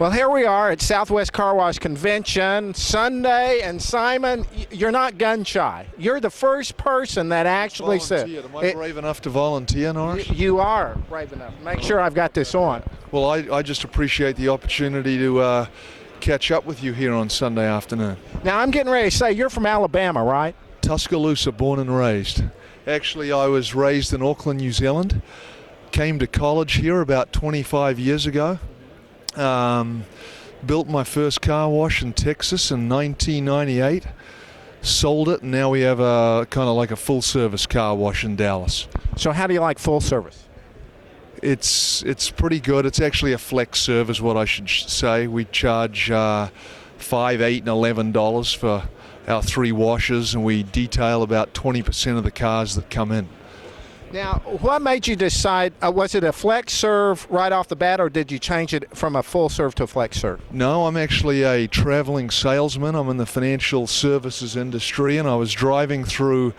Well, here we are at Southwest Car Wash Convention Sunday, and Simon, you're not gun shy. You're the first person that actually said. Am I brave enough to volunteer, Norris? You are brave enough. Make sure I've got this on. Well, I just appreciate the opportunity to catch up with you here on Sunday afternoon. Now, I'm getting ready to say you're from Alabama, right? Tuscaloosa, born and raised. Actually, I was raised in Auckland, New Zealand. Came to college here about 25 years ago. Built my first car wash in Texas in 1998. Sold it, and now we have a kind of like a full-service car wash in Dallas. So how do you like full service? It's pretty good. It's actually a flex service, what I should say. We charge $5, $8, and $11 for our 3 washes, and we detail about 20% of the cars that come in. Now, what made you decide, was it a flex serve right off the bat, or did you change it from a full serve to a flex serve? No, I'm actually a traveling salesman. I'm in the financial services industry, and I was driving through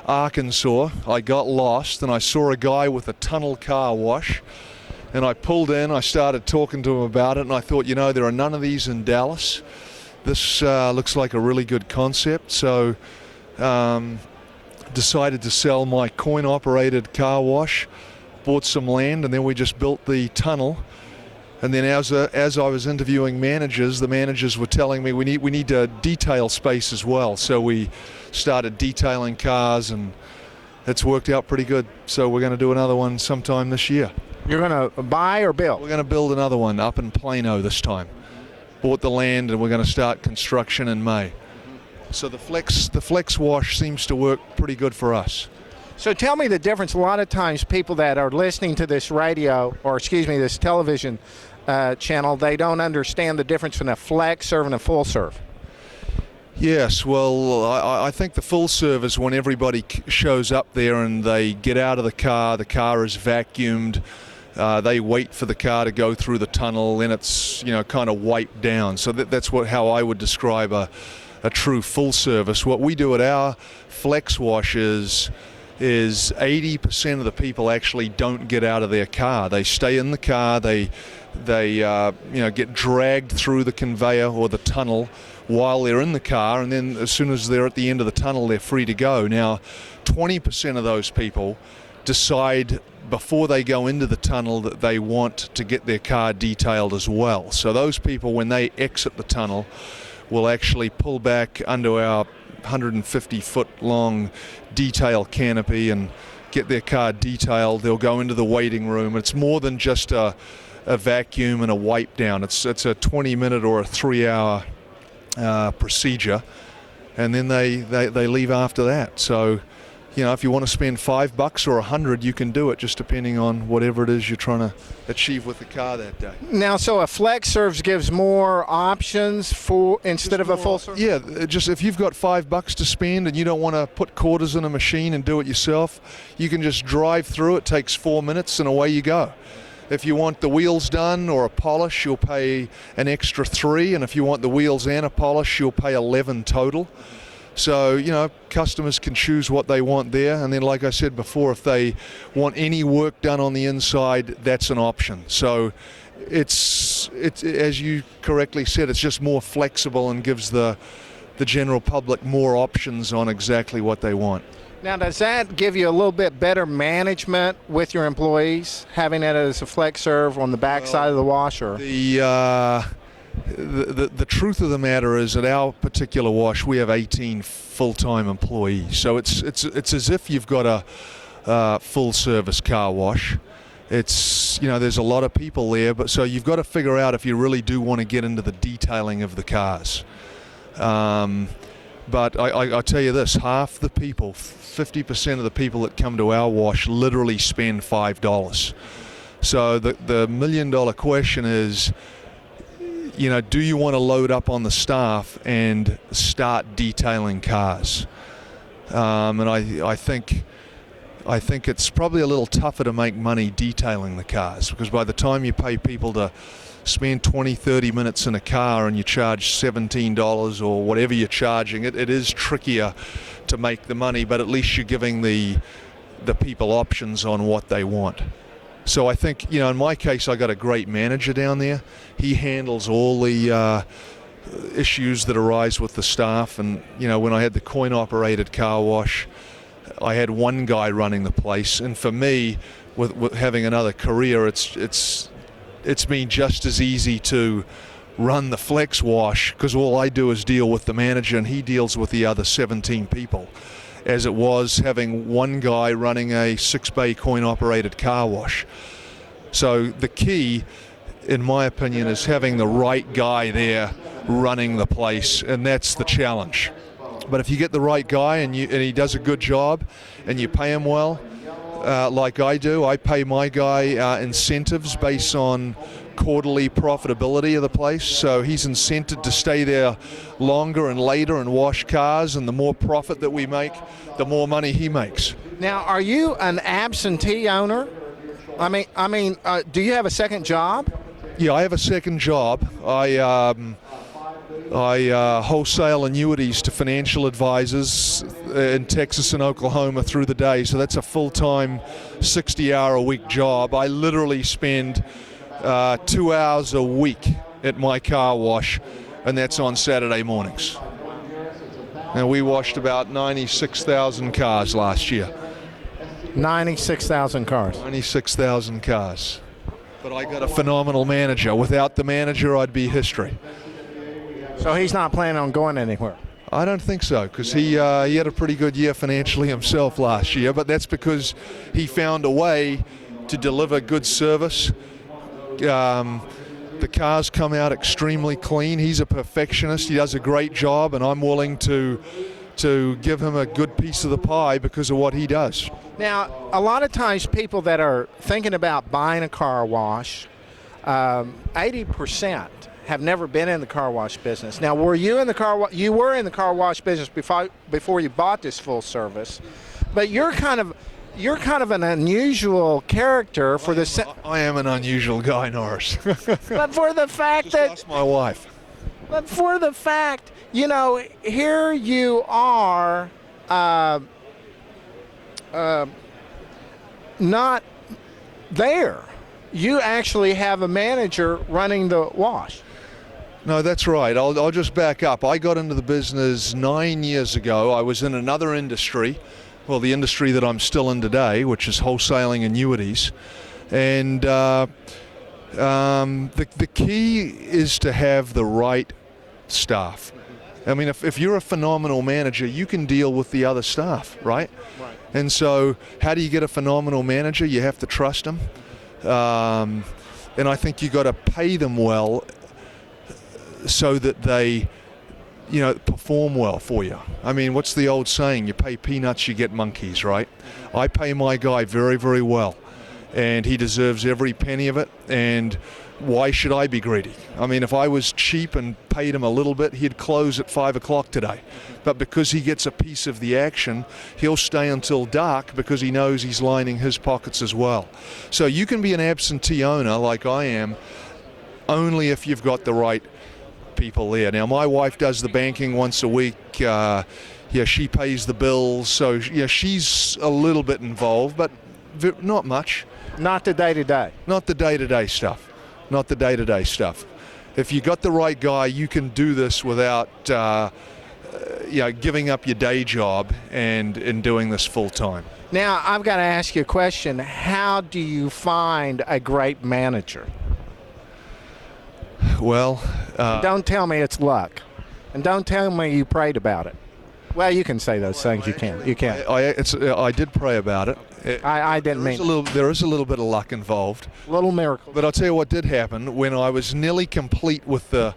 Arkansas. I got lost, and I saw a guy with a tunnel car wash, and I pulled in. I started talking to him about it, and I thought, you know, there are none of these in Dallas. This looks like a really good concept, so decided to sell my coin-operated car wash, bought some land, and then we just built the tunnel. And then as I was interviewing managers, the managers were telling me we need a detail space as well. So we started detailing cars, and it's worked out pretty good. So we're going to do another one sometime this year. You're going to buy or build? We're going to build another one up in Plano this time. Bought the land, and we're going to start construction in May. So the flex wash seems to work pretty good for us. So tell me the difference. A lot of times people that are listening to this radio, or excuse me, this television channel, they don't understand the difference between a flex serve and a full serve. Yes, well, I think the full serve is when everybody shows up there and they get out of the car is vacuumed, they wait for the car to go through the tunnel, and it's, you know, kind of wiped down. So that's how I would describe a true full service. What we do at our flex wash is 80% of the people actually don't get out of their car. They stay in the car. They get dragged through the conveyor or the tunnel while they're in the car, and then as soon as they're at the end of the tunnel, they're free to go. Now, 20% of those people decide before they go into the tunnel that they want to get their car detailed as well. So those people, when they exit the tunnel, will actually pull back under our 150-foot long detail canopy and get their car detailed. They'll go into the waiting room. It's more than just a vacuum and a wipe down. It's a 20-minute or a 3-hour procedure, and then they leave after that. So, you know, if you want to spend $5 or $100, you can do it, just depending on whatever it is you're trying to achieve with the car that day. Now, so a flex serve gives more options instead of a full serve? Yeah, just if you've got $5 to spend and you don't want to put quarters in a machine and do it yourself, you can just drive through. It takes 4 minutes and away you go. If you want the wheels done or a polish, you'll pay an extra $3, and if you want the wheels and a polish, you'll pay $11 total. So, you know, customers can choose what they want there, and then, like I said before, if they want any work done on the inside, that's an option. So it's as you correctly said, it's just more flexible and gives the general public more options on exactly what they want. Now, does that give you a little bit better management with your employees, having it as a flex serve on the back side of the washer? The truth of the matter is, at our particular wash, we have 18 full-time employees. So it's as if you've got a full-service car wash. It's, you know, there's a lot of people there, but so you've got to figure out if you really do want to get into the detailing of the cars. But I tell you this, half the people, 50% of the people that come to our wash literally spend $5. So the $1 million question is, you know, do you want to load up on the staff and start detailing cars? And I think it's probably a little tougher to make money detailing the cars, because by the time you pay people to spend 20-30 minutes in a car and you charge $17 or whatever you're charging, it is trickier to make the money, but at least you're giving the people options on what they want. So I think, in my case, I got a great manager down there. He handles all the issues that arise with the staff. And, when I had the coin-operated car wash, I had one guy running the place. And for me, with having another career, it's been just as easy to run the flex wash, because all I do is deal with the manager and he deals with the other 17 people, as it was having one guy running a 6-bay coin-operated car wash. So the key, in my opinion, is having the right guy there running the place, and that's the challenge. But if you get the right guy and he does a good job and you pay him well, like I do, I pay my guy incentives based on quarterly profitability of the place, so he's incented to stay there longer and later and wash cars, and the more profit that we make, the more money he makes. Now, are you an absentee owner? I mean, do you have a second job? Yeah, I have a second job. I wholesale annuities to financial advisors in Texas and Oklahoma through the day, so that's a full-time 60-hour-a-week job. I literally spend 2 hours a week at my car wash, and that's on Saturday mornings. And we washed about 96,000 cars last year. 96,000 cars. 96,000 cars. But I got a phenomenal manager. Without the manager, I'd be history. So he's not planning on going anywhere? I don't think so, because he had a pretty good year financially himself last year, but that's because he found a way to deliver good service. The cars come out extremely clean. He's a perfectionist. He does a great job, and I'm willing to give him a good piece of the pie because of what he does. Now, a lot of times people that are thinking about buying a car wash, 80% have never been in the car wash business. Now, were you in the car wash? You were in the car wash business before you bought this full service, but you're kind of an unusual character for the. I am an unusual guy, Norris. But for the fact Just ask my wife. But for the fact, here you are, not there. You actually have a manager running the wash. No, that's right. I'll just back up. I got into the business 9 years ago. I was in another industry, well, the industry that I'm still in today, which is wholesaling annuities. And the key is to have the right staff. I mean, if you're a phenomenal manager, you can deal with the other staff, right? Right. And so how do you get a phenomenal manager? You have to trust them. And I think you got to pay them well so that they, perform well for you. I mean, what's the old saying? You pay peanuts, you get monkeys, right? I pay my guy very, very well, and he deserves every penny of it. And why should I be greedy? I mean, if I was cheap and paid him a little bit, he'd close at 5 o'clock today. But because he gets a piece of the action, he'll stay until dark because he knows he's lining his pockets as well. So you can be an absentee owner like I am only if you've got the right people there. Now, my wife does the banking once a week. She pays the bills. So, she's a little bit involved, but not much. Not the day-to-day. Not the day-to-day stuff. Not the day-to-day stuff. If you got the right guy, you can do this without giving up your day job and doing this full time. Now, I've got to ask you a question. How do you find a great manager? Well, don't tell me it's luck, and don't tell me you prayed about it. Well, you can say those things. You can. I did pray about it. I didn't mean. There is a little bit of luck involved. Little miracle. But I'll tell you what did happen. When I was nearly complete with the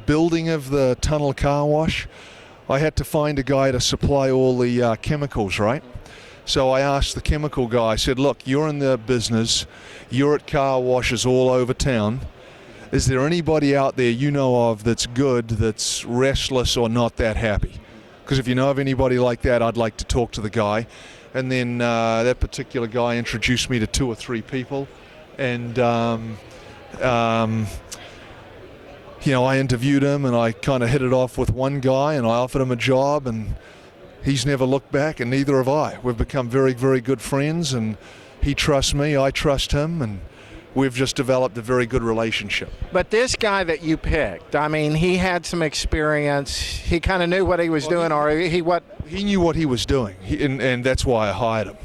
building of the tunnel car wash, I had to find a guy to supply all the chemicals, right? So I asked the chemical guy, I said, look, you're in the business, you're at car washes all over town. Is there anybody out there you know of that's good, that's restless or not that happy? Because if you know of anybody like that, I'd like to talk to the guy. And then that particular guy introduced me to 2 or 3 people. And, I interviewed him and I kind of hit it off with one guy and I offered him a job and he's never looked back and neither have I. We've become very, very good friends and, He trusts me, I trust him, and we've just developed a very good relationship. But this guy that you picked, I mean, he had some experience. He kind of knew what he was doing, or he what? He knew what he was doing, and that's why I hired him,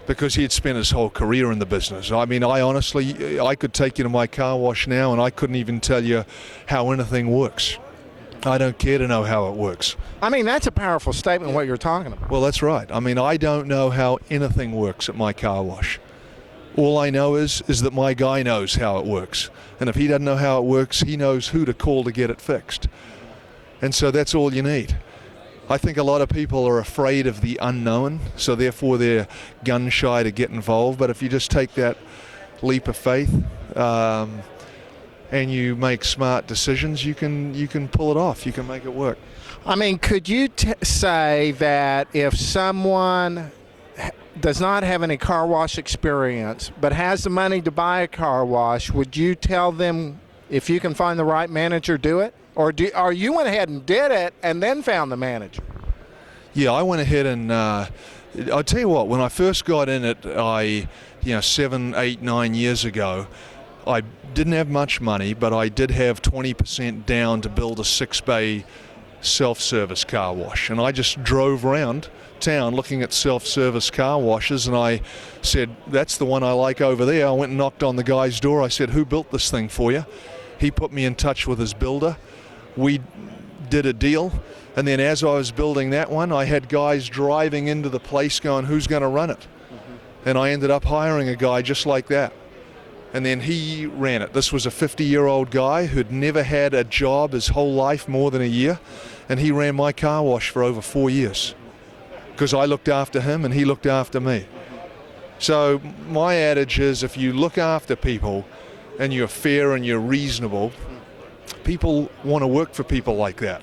because he had spent his whole career in the business. I mean, I could take you to my car wash now, and I couldn't even tell you how anything works. I don't care to know how it works. I mean, that's a powerful statement, what you're talking about. Well, that's right. I mean, I don't know how anything works at my car wash. All I know is that my guy knows how it works. And if he doesn't know how it works, he knows who to call to get it fixed. And so that's all you need. I think a lot of people are afraid of the unknown, so therefore they're gun shy to get involved. But if you just take that leap of faith and you make smart decisions, you can pull it off. You can make it work. I mean, could you say that if someone does not have any car wash experience but has the money to buy a car wash, would you tell them, if you can find the right manager, do it? Or you went ahead and did it and then found the manager? Yeah, I went ahead and I'll tell you what, when I first got in it, 7, 8, 9 years ago, I didn't have much money, but I did have 20% down to build a 6-bay self-service car wash. And I just drove around town looking at self-service car washes, and I said, that's the one I like over there. I went and knocked on the guy's door. I said, who built this thing for you? He put me in touch with his builder. We did a deal, and then as I was building that one, I had guys driving into the place going, who's going to run it? And I ended up hiring a guy just like that. And then he ran it. This was a 50-year-old guy who'd never had a job his whole life more than a year, and he ran my car wash for over 4 years because I looked after him and he looked after me. So my adage is, if you look after people and you're fair and you're reasonable, people want to work for people like that.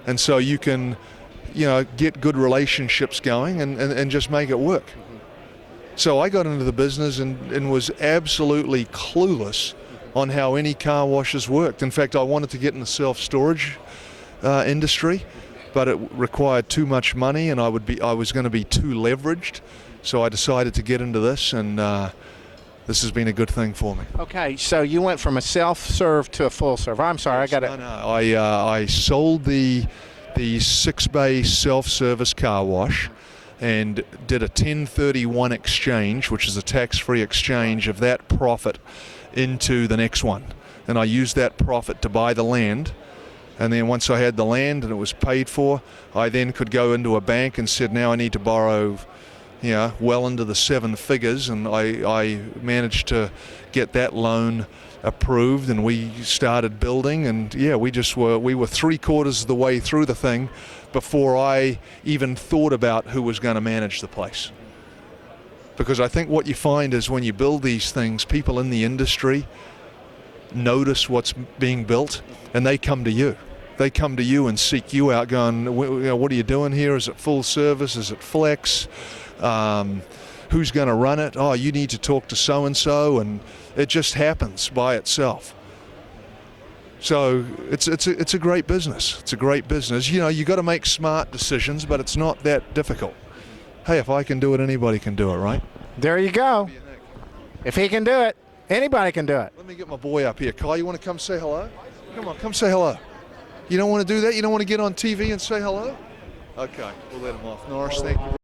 And so you can, get good relationships going and just make it work. So I got into the business and was absolutely clueless on how any car washes worked. In fact, I wanted to get in the self-storage industry, but it required too much money, and I was going to be too leveraged. So I decided to get into this, and this has been a good thing for me. Okay, so you went from a self-serve to a full-serve. I'm sorry, I got it. No, I sold the 6-bay self-service car wash and did a 1031 exchange, which is a tax-free exchange of that profit into the next one. And I used that profit to buy the land. And then once I had the land and it was paid for, I then could go into a bank and said, now I need to borrow, well into the 7 figures. And I managed to get that loan approved, and we started building. And we were 3/4 of the way through the thing before I even thought about who was going to manage the place. Because I think what you find is when you build these things, people in the industry notice what's being built, and they come to you. They come to you and seek you out, going, what are you doing here? Is it full service? Is it flex? Who's going to run it? Oh, you need to talk to so-and-so, and it just happens by itself. So it's a great business. It's a great business. You got to make smart decisions, but it's not that difficult. Hey, if I can do it, anybody can do it, right? There you go. If he can do it, anybody can do it. Let me get my boy up here. Kyle, you want to come say hello? Come on, come say hello. You don't want to do that? You don't want to get on TV and say hello? Okay, we'll let him off. Norris, thank you.